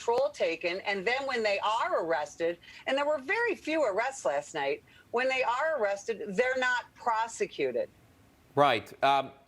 control taken, and then when they are arrested, and there were very few arrests last night, when they are arrested, they're not prosecuted. Right.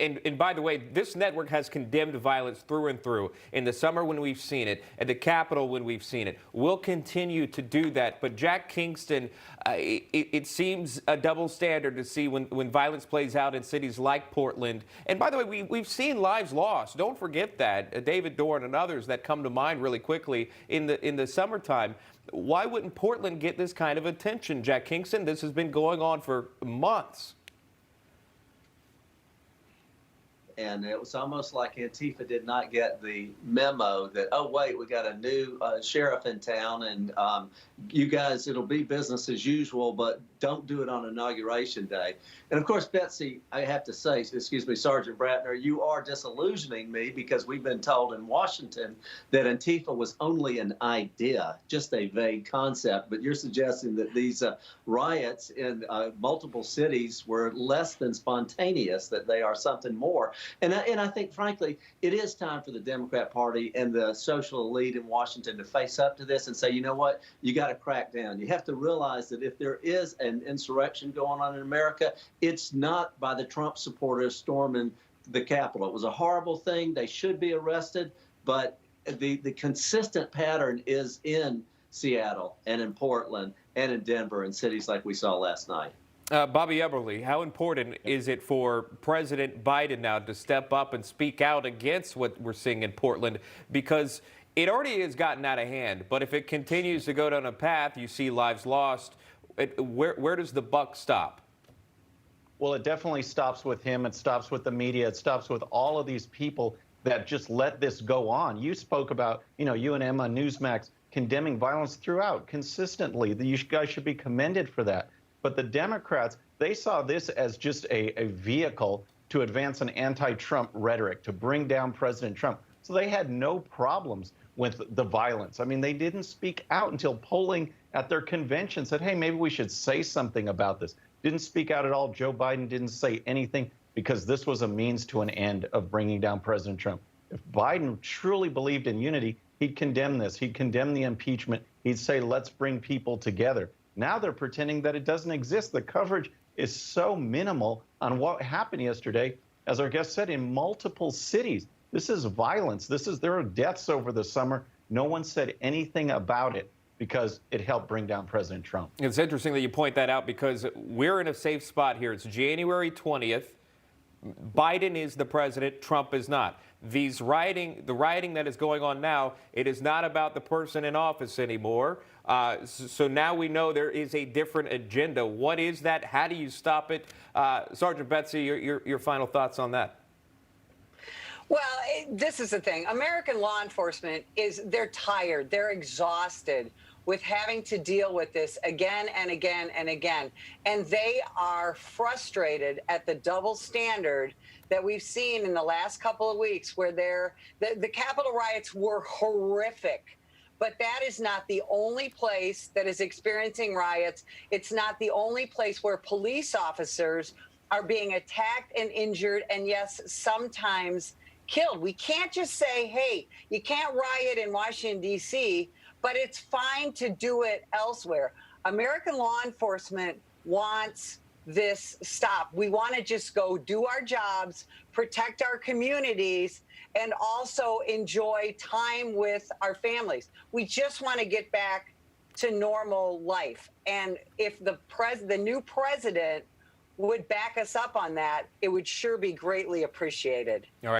And by the way, this network has condemned violence through and through. In the summer when we've seen it, at the Capitol when we've seen it. We'll continue to do that. But Jack Kingston, it seems a double standard to see when violence plays out in cities like Portland. And by the way, we've seen lives lost. Don't forget that. David Dorn and others that come to mind really quickly in the summertime. Why wouldn't Portland get this kind of attention, Jack Kingston? This has been going on for months. And it was almost like Antifa did not get the memo that, oh, wait, we got a new sheriff in town, and you guys, it'll be business as usual, but don't do it on Inauguration Day. And, of course, Betsy, I have to say, excuse me, Sergeant Bratner, you are disillusioning me because we've been told in Washington that Antifa was only an idea, just a vague concept. But you're suggesting that these riots in multiple cities were less than spontaneous, that they are something more. And I think, frankly, it is time for the Democrat Party and the social elite in Washington to face up to this and say, you know what, you got to crack down. You have to realize that if there is an insurrection going on in America, it's not by the Trump supporters storming the Capitol. It was a horrible thing. They should be arrested. But the consistent pattern is in Seattle and in Portland and in Denver and cities like we saw last night. Bobby Eberle, how important is it for President Biden now to step up and speak out against what we're seeing in Portland? Because it already has gotten out of hand. But if it continues to go down a path, you see lives lost. Where does the buck stop? Well, it definitely stops with him. It stops with the media. It stops with all of these people that just let this go on. You spoke about, you and Emma Newsmax condemning violence throughout consistently. You guys should be commended for that. But the Democrats, they saw this as just a vehicle to advance an anti-Trump rhetoric, to bring down President Trump. So they had no problems with the violence. I mean, they didn't speak out until polling at their convention said, hey, maybe we should say something about this. Didn't speak out at all. Joe Biden didn't say anything because this was a means to an end of bringing down President Trump. If Biden truly believed in unity, he'd condemn this. He'd condemn the impeachment. He'd say, let's bring people together. Now they're pretending that it doesn't exist. The coverage is so minimal on what happened yesterday, as our guest said, in multiple cities. This is violence. There are deaths over the summer. No one said anything about it because it helped bring down President Trump. It's interesting that you point that out because we're in a safe spot here. It's January 20th. Biden is the president. Trump is not. The rioting that is going on now, it is not about the person in office anymore. So now we know there is a different agenda. What is that? How do you stop it? Sergeant Betsy, your final thoughts on that? Well, this is the thing. American law enforcement they're tired. They're exhausted with having to deal with this again and again and again. And they are frustrated at the double standard that we've seen in the last couple of weeks where the Capitol riots were horrific. But that is not the only place that is experiencing riots. It's not the only place where police officers are being attacked and injured, and yes, sometimes killed. We can't just say, hey, you can't riot in Washington, D.C., but it's fine to do it elsewhere. American law enforcement wants this stop. We want to just go do our jobs, protect our communities, and also enjoy time with our families. We just want to get back to normal life. And if the new president would back us up on that, it would sure be greatly appreciated. All right.